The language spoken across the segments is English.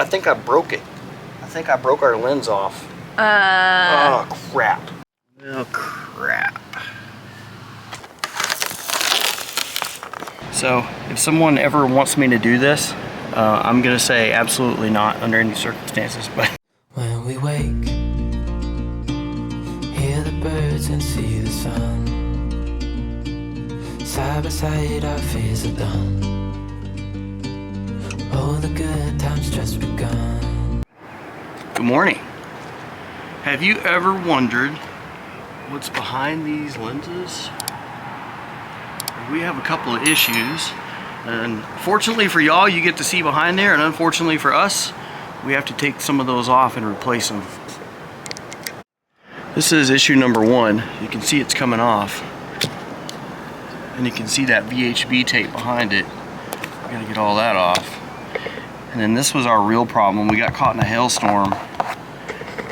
I think I broke it. I think I broke our lens off. Oh, crap. Oh, crap. So, if someone ever wants me to do this, I'm gonna say absolutely not under any circumstances, but. When we wake, hear the birds and see the sun. Side by side our fears are done. Oh, the good times just begun. Good morning. Have you ever wondered what's behind these lenses? We have a couple of issues, and fortunately for y'all, you get to see behind there, and unfortunately for us, we have to take some of those off and replace them. This is issue number 1. You can see it's coming off, and you can see that VHB tape behind it. We gotta get all that off. And then this was our real problem. We got caught in a hailstorm.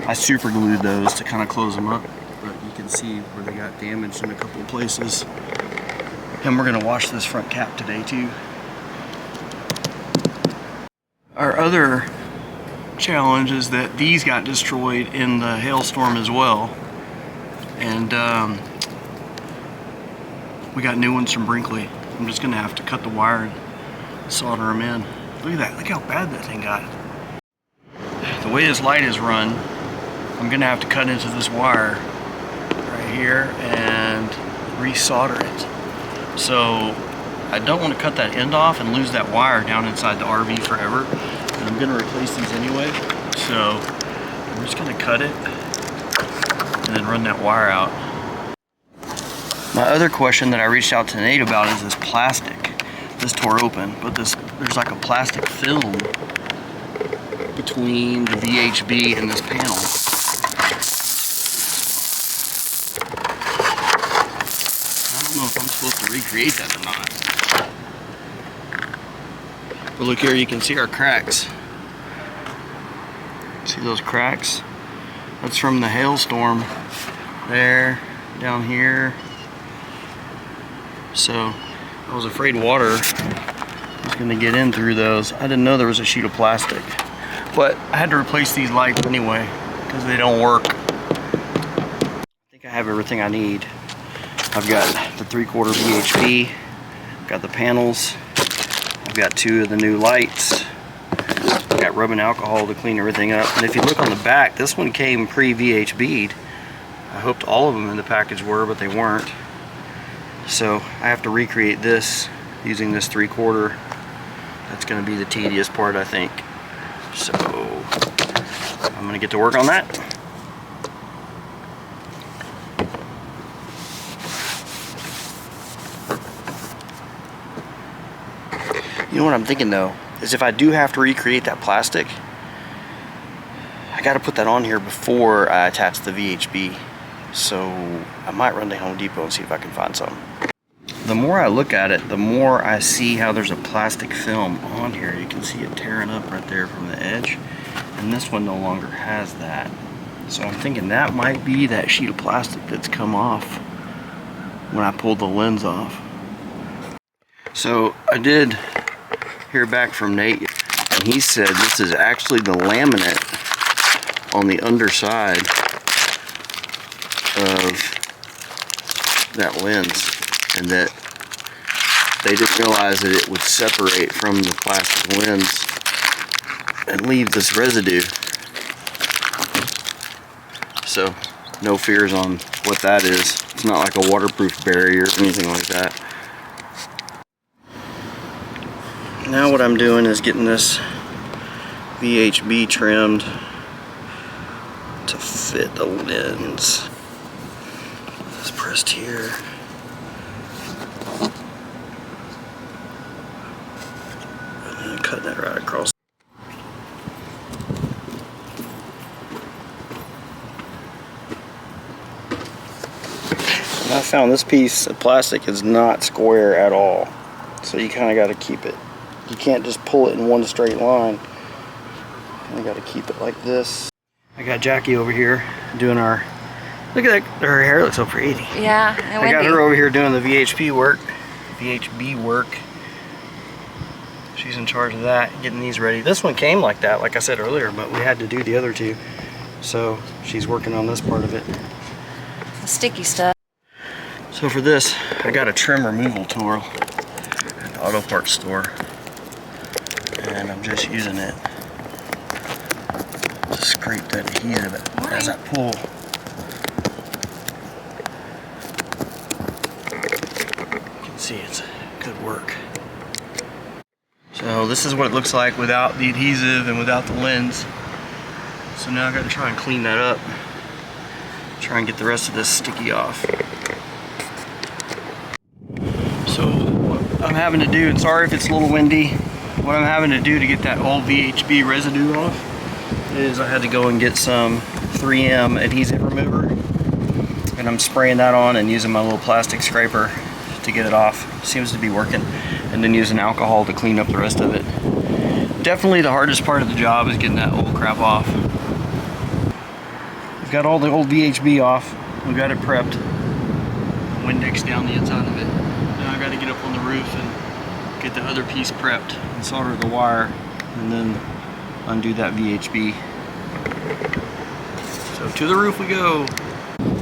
I super glued those to kind of close them up, but you can see where they got damaged in a couple of places. And we're gonna wash this front cap today too. Our other challenge is that these got destroyed in the hailstorm as well. And we got new ones from Brinkley. I'm just gonna have to cut the wire and solder them in. Look at that, look how bad that thing got. The way this light is run, I'm gonna have to cut into this wire right here and resolder it. So I don't want to cut that end off and lose that wire down inside the RV forever. And I'm gonna replace these anyway. So I'm just gonna cut it and then run that wire out. My other question that I reached out to Nate about is this plastic. This tore open, but there's like a plastic film between the VHB and this panel. I don't know if I'm supposed to recreate that or not. But look here, you can see our cracks. See those cracks? That's from the hailstorm. There, down here. So I was afraid water was going to get in through those. I didn't know there was a sheet of plastic. But I had to replace these lights anyway because they don't work. I think I have everything I need. I've got the 3/4 VHB, I've got the panels, I've got 2 of the new lights, I've got rubbing alcohol to clean everything up. And if you look on the back, this one came pre-VHB'd. I hoped all of them in the package were, but they weren't. So I have to recreate this using this 3/4. That's going to be the tedious part, I think. So I'm going to get to work on that. You know what I'm thinking though, is if I do have to recreate that plastic, I got to put that on here before I attach the VHB. So I might run to Home Depot and see if I can find some. The more I look at it, the more I see how there's a plastic film on here. You can see it tearing up right there from the edge. And this one no longer has that. So I'm thinking that might be that sheet of plastic that's come off when I pulled the lens off. So I did hear back from Nate, and he said this is actually the laminate on the underside of that lens, and that they didn't realize that it would separate from the plastic lens and leave this residue. So no fears on what that is. It's not like a waterproof barrier or anything like that. Now what I'm doing is getting this VHB trimmed to fit the lens. It's pressed here. And then cut that right across. And I found this piece of plastic is not square at all. So you kind of got to keep it. You can't just pull it in one straight line. I got to keep it like this. I got Jackie over here doing our, look at that, her hair looks so pretty. Yeah, I got her over here doing the VHB work. she's in charge of that, getting these ready. This one came like that, like I said earlier, but we had to do the other two. So she's working on this part of it. The sticky stuff. So for this, I got a trim removal tool at the auto parts store. And I'm just using it to scrape that adhesive as I pull. You can see it's good work. So this is what it looks like without the adhesive and without the lens. So now I got to try and clean that up. Try and get the rest of this sticky off. So what I'm having to do, and sorry if it's a little windy, what I'm having to do to get that old VHB residue off is I had to go and get some 3M adhesive remover, and I'm spraying that on and using my little plastic scraper to get it off. Seems to be working. And then using alcohol to clean up the rest of it. Definitely the hardest part of the job is getting that old crap off. We've got all the old VHB off. We've got it prepped. Windex down the inside of it. Now I got to get up on the roof and get the other piece prepped and solder the wire and then undo that VHB. So to the roof we go.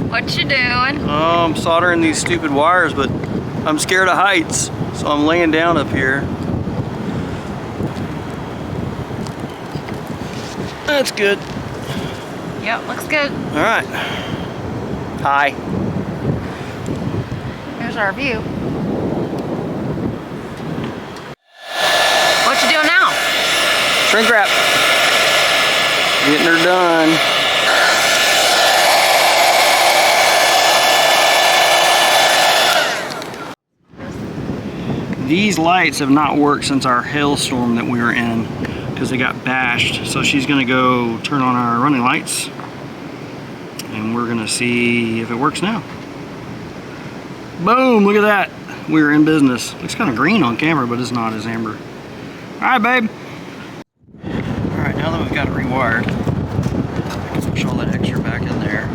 What you doing? Oh, I'm soldering these stupid wires, but I'm scared of heights, so I'm laying down up here. That's good. Yep, looks good. All right. Hi. Here's our view. What you doing now? Shrink wrap. Getting her done. These lights have not worked since our hailstorm that we were in because they got bashed. So she's gonna go turn on our running lights and we're gonna see if it works now. Boom, look at that. We're in business. Looks kind of green on camera, but it's not, it's amber. All right, babe. All right, now that we've got it rewired, I can push all that extra back in there.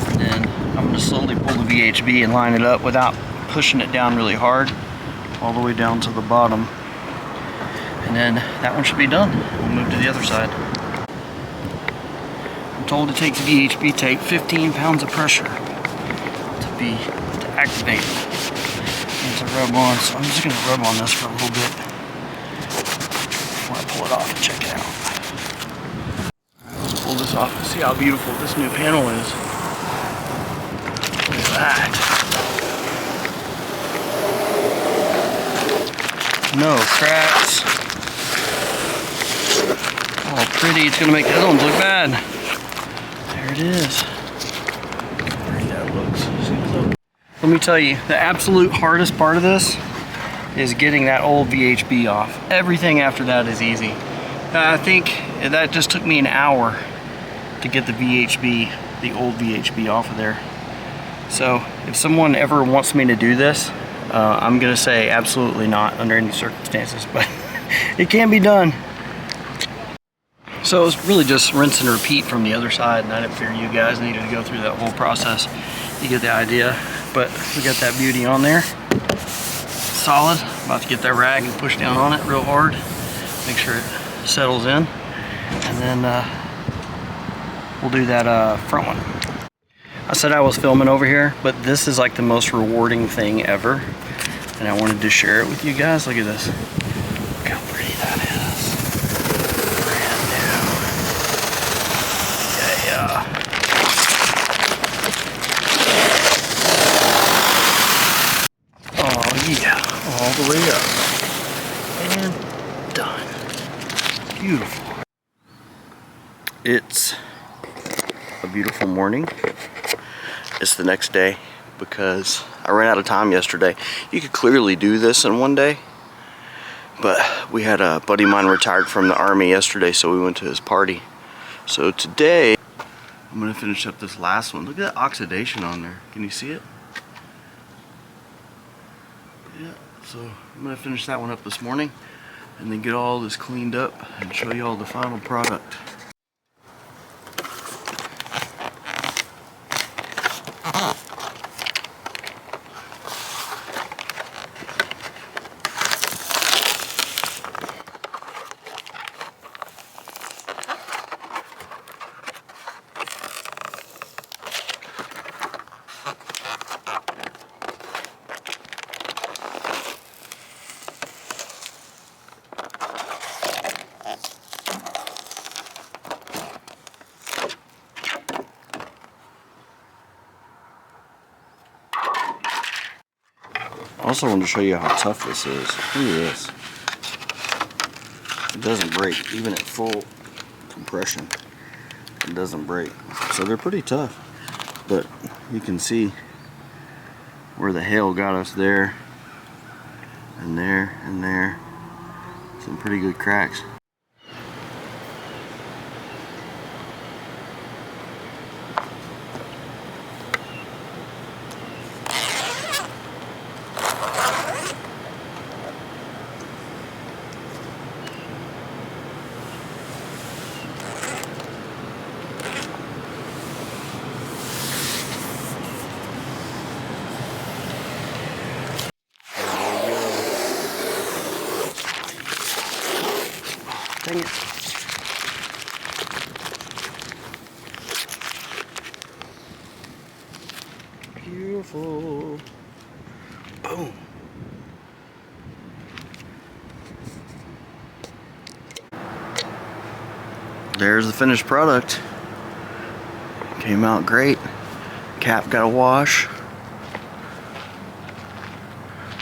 And then I'm gonna slowly pull the VHB and line it up without pushing it down really hard, all the way down to the bottom. And then that one should be done. We'll move to the other side. I'm told it takes VHB tape 15 pounds of pressure to activate and to rub on. So I'm just gonna rub on this for a little bit before I pull it off and check it out. Alright, let's pull this off and see how beautiful this new panel is. Look at that. No cracks. Oh, pretty. It's gonna make the other ones look bad. There it is. Look how pretty that looks. See the look. Let me tell you, the absolute hardest part of this is getting that old VHB off. Everything after that is easy. I think that just took me an hour to get the VHB, the old VHB off of there. So if someone ever wants me to do this, I'm gonna say absolutely not under any circumstances, but it can be done. So it's really just rinse and repeat from the other side, and I didn't figure you guys needed to go through that whole process. You get the idea, but we got that beauty on there. Solid. About to get that rag and push down on it real hard. Make sure it settles in, and then we'll do that front one. I said I was filming over here, but this is like the most rewarding thing ever. And I wanted to share it with you guys. Look at this. Look how pretty that is. Brand new. Yeah. Oh yeah, all the way up. And done. Beautiful. It's a beautiful morning. It's the next day because I ran out of time yesterday. You could clearly do this in one day, but we had a buddy of mine retired from the Army yesterday, so we went to his party. So today I'm gonna finish up this last one. Look at that oxidation on there. Can you see it? Yeah, so I'm gonna finish that one up this morning and then get all this cleaned up and show you all the final product. also wanted to show you how tough this is. Look at this. It doesn't break, even at full compression. It doesn't break. So they're pretty tough. But you can see where the hail got us there, and there, and there. Some pretty good cracks. Dang it. Beautiful. Boom. There's the finished product. Came out great. Cap got a wash.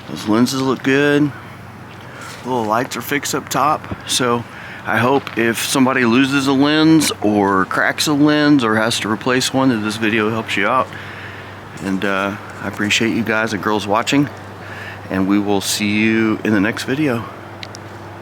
Those lenses look good. Little lights are fixed up top, so I hope if somebody loses a lens or cracks a lens or has to replace one, that this video helps you out. And I appreciate you guys and girls watching, and we will see you in the next video.